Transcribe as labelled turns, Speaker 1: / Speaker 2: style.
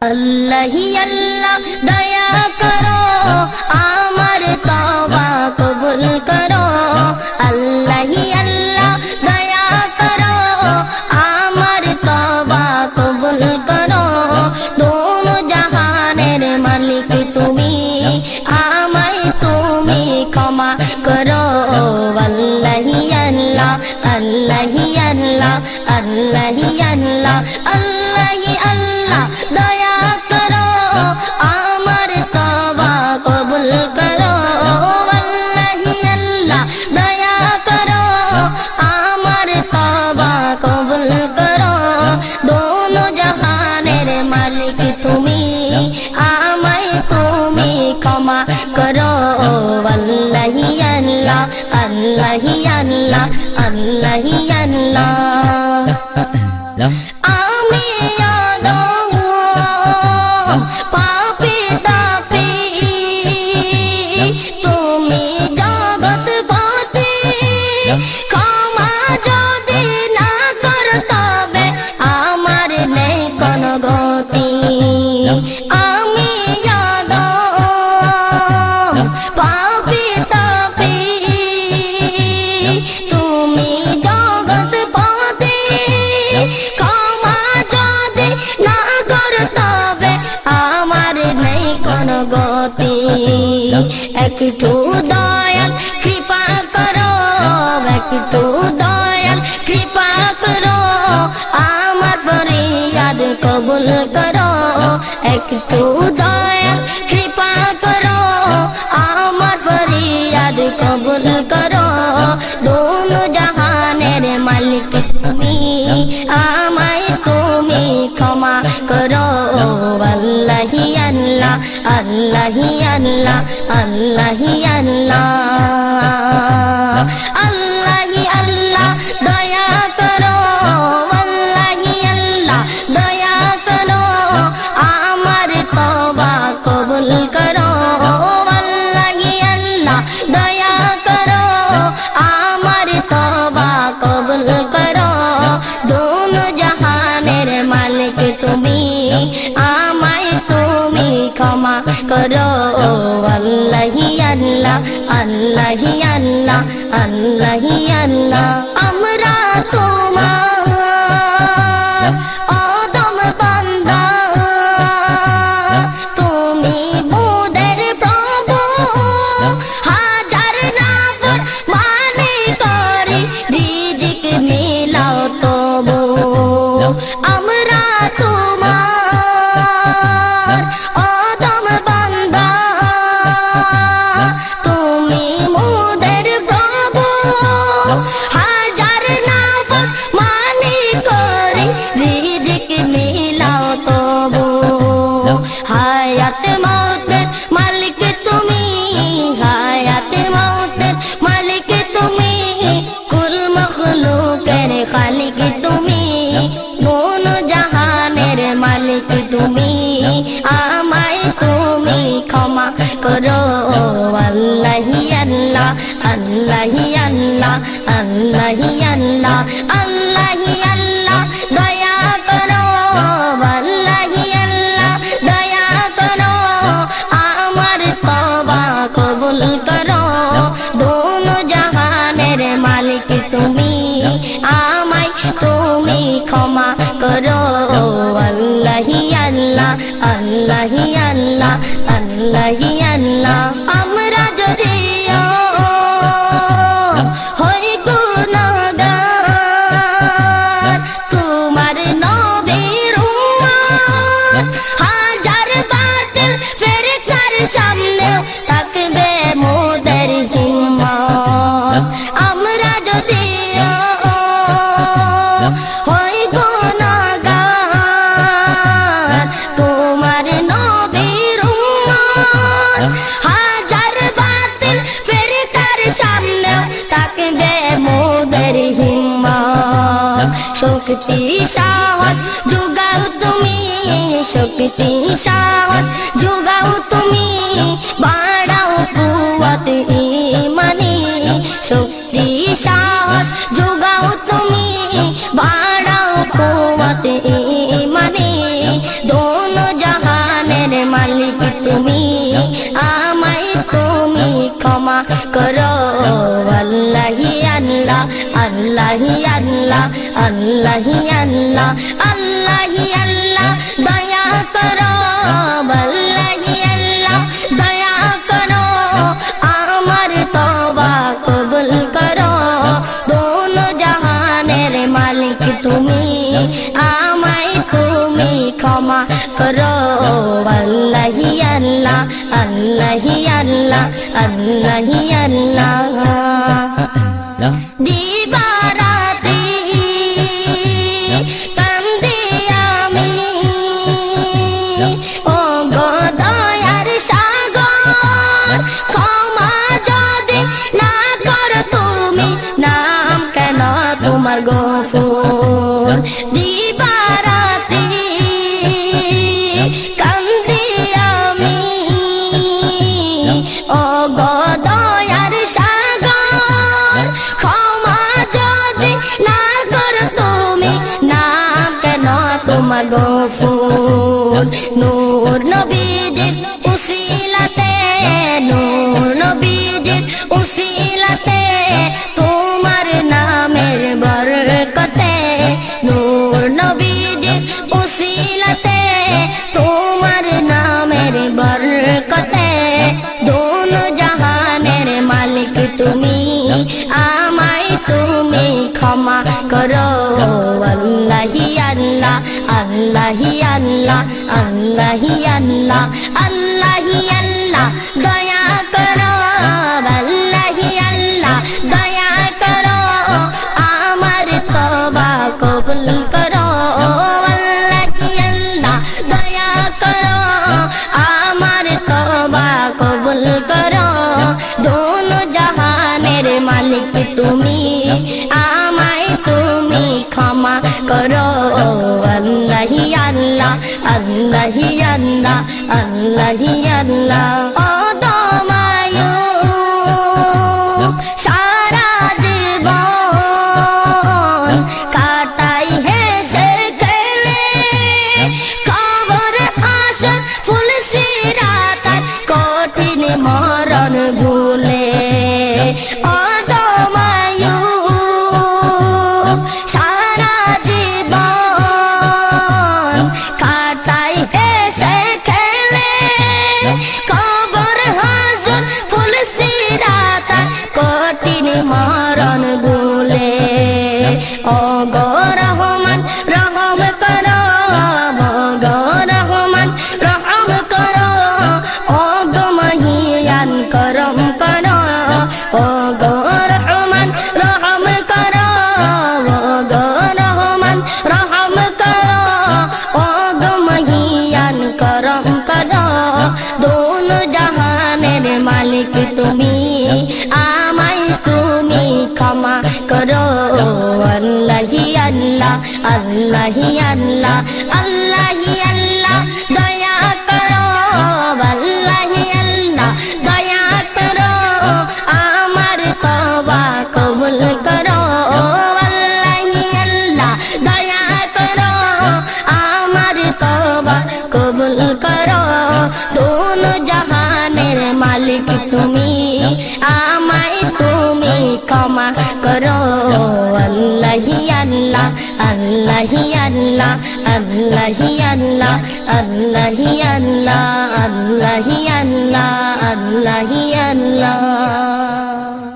Speaker 1: अल्लाह ही अल्लाह दया करो आमर तौबा कबूल करो। अल्लाह ही अल्लाह दया करो आमर तौबा कबूल करो। दोनों जहानेर मालिक तुमी आमाय तुमी क्षमा करो। अल्लाह ही अल्लाह अल्लाह ही अल्लाह अल्लाह ही अल्लाह अल्लाह ही अल्लाह दया करो आमर तौबा कबूल करो। अल्लाह ही अल्लाह दया करो आमर तौबा कबूल करो। दोनों जहानेर मालिक तुमी आमाय तुमी क्षमा करो। अल्लाह ही अल्लाह अल्लाह ही अल्लाह अल्लाह ही अल्लाह। आमी पापी तापी तुमी जगत पति क्षमा जदि ना करो तबे आमार नेই कोनो गति। आमी पापी तापी तुमी जगत पति क्षमा जदि ना करो तबे आमार नेই কোনো গতি। একটু দয়াল কৃপা করো একটু দয়াল কৃপা করো আমার ফরিয়াদ কবুল করো। একটু দয়াল কৃপা করো আমার ফরিয়াদ কবুল করো। দোনো জাহানের মালিক তুমি আমায় তুমি ক্ষমা করো। আল্লাহ হি আল্লাহ আল্লাহ হি আল্লাহ আল্লাহ হি আল্লাহ। আল্লাহ হি আল্লাহ দয়া করো আল্লাহ হি আল্লাহ দয়া করো আমার তওবা কবুল করো। আল্লাহ হি আল্লাহ দয়া করো আমার তওবা কবুল করো। দোনো জাহানের মালিক তুমি আমায় তুমি ক্ষমা করো। আল্লাহ হি আল্লাহ আল্লাহ হি আল্লাহ আল্লাহ হি আল্লাহ। আমরা তোমার আদম বান্দা তুমি মোদের প্রভু হাজার নাফরমানি করি রিজিক মিলাও তবু। আমরা তোমার আদম বান্দা তুমি মোদের প্রভু হাজার নাফরমানি করি রিজিক মিলাও তবু। হায়াত মওতের মালিক তুমি হায়াত মওতের মালিক তুমি কুল মখলুকের খালিক তুমি দোনো জাহানের মালিক তুমি আমায় তুমি ক্ষমা করো। আল্লাহ হি আল্লাহ আল্লাহ হি আল্লাহ আল্লাহ হি আল্লাহ আল্লাহ হি আল্লাহ দয়া করো। আল্লাহ হি আল্লাহ দয়া করো আমার তওবা কবুল করো। দোনো জাহানের মালিক তুমি আমায় তুমি ক্ষমা করো। আল্লাহ হি আল্লাহ আল্লাহ হি আল্লাহ আল্লাহ হি আল্লাহ। আমরা যদিও হই গুনাহগার তোমার নবীর উম্মত হাজার বাতিল ফেরেশতার সামনে থাকবে মোদের হিম্মত। আমরা যদিও হই গুনাহগার তোমার নবীর উম্মত হাজার বাতিল ফেরেশতার সামনে থাকবে মোদের হিম্মত। শক্তি সাহস যোগাও তুমি শক্তি সাহস যোগাও তুমি বাড়াও কুওয়াত ঈমানি। শক্তি সাহস যোগাও তুমি বাড়াও কুওয়াত ঈমানি। दोनों जहां মালিক তুমি আমায় তুমি ক্ষমা করো আল্লাহি আল্লাহ আল্লাহি আল্লাহ আল্লাহি আল্লাহ আল্লাহি আল্লাহ দয়া করো আল্লাহি আল্লাহ দয়া করো আমার তওবা কবুল করো দোনো জাহানের মালিক তুমি আমায় তুমি ক্ষমা করো আল্লাহি আল্লাহ আল্লাহি আল্লাহ আল্লাহি আল্লাহ দিবারাতি কান্দি আমি ও গো দয়ার সাগর ক্ষমা যদি না করো তুমি নাম কেন তোমার গফুর দিবারাতি কান্দি আমি ও গো দয়ার সাগর ক্ষমা যদি না করো তুমি নাম কেন তোমার গফুর নূর নবীজির উসিলাতে নূর নবীজির উসিলাতে তোমার নামের বরকতে নূর নবীজির উসিলাতে তোমার নামের বরকতে দোনো জাহানের মালিক তুমি আমায় তুমি ক্ষমা করো আল্লাহি আল্লাহ আল্লাহি আল্লাহ আল্লাহি আল্লাহ আল্লাহি আল্লাহ দয়া করো আল্লাহি আল্লাহ দয়া করো আমার তওবা কবুল করো আল্লাহি আল্লাহ দয়া করো আমার তওবা কবুল করো দোনো জাহানের মালিক তুমি আমায় তুমি ক্ষমা করো আল্লাহি আল্লাহ আল্লাহি আল্লাহ আল্লাহি আল্লাহ ও দমায়ু সারা জীবন কাটাই হেসে খেলে কবর হাসর ফুল সিরাত কঠিন মরণ ভুলে ও দমায়ু সারা জীবন কাটাই হেসে খেলে কবর হাসর ফুল সিরাত কঠিন মরণ ভুলে ও গো রহমান রহম করো গো রহমান রহম করো ও গো মহিয়ান করম করো ও গো রহমান রহম করো ও গো রহমান রহম করো ও গো মহিয়ান করম করো দোনো জাহানের মালিক তুমি আমায় তুমি ক্ষমা করো আল্লাহি আল্লাহ আল্লাহি আল্লাহ আল্লাহি আল্লাহ দয়া করো আল্লাহি আল্লাহ দয়া করো আমার তওবা কবুল করো আল্লাহি আল্লাহ দয়া করো আমার তওবা কবুল করো দোনো জাহানের মালিক তুমি আমায় তুমি ক্ষমা করো আল্লাহি আল্লাহ আল্লাহি আল্লাহ আল্লাহি আল্লাহ আল্লাহি আল্লাহ আল্লাহি আল্লাহ আল্লাহি আল্লাহ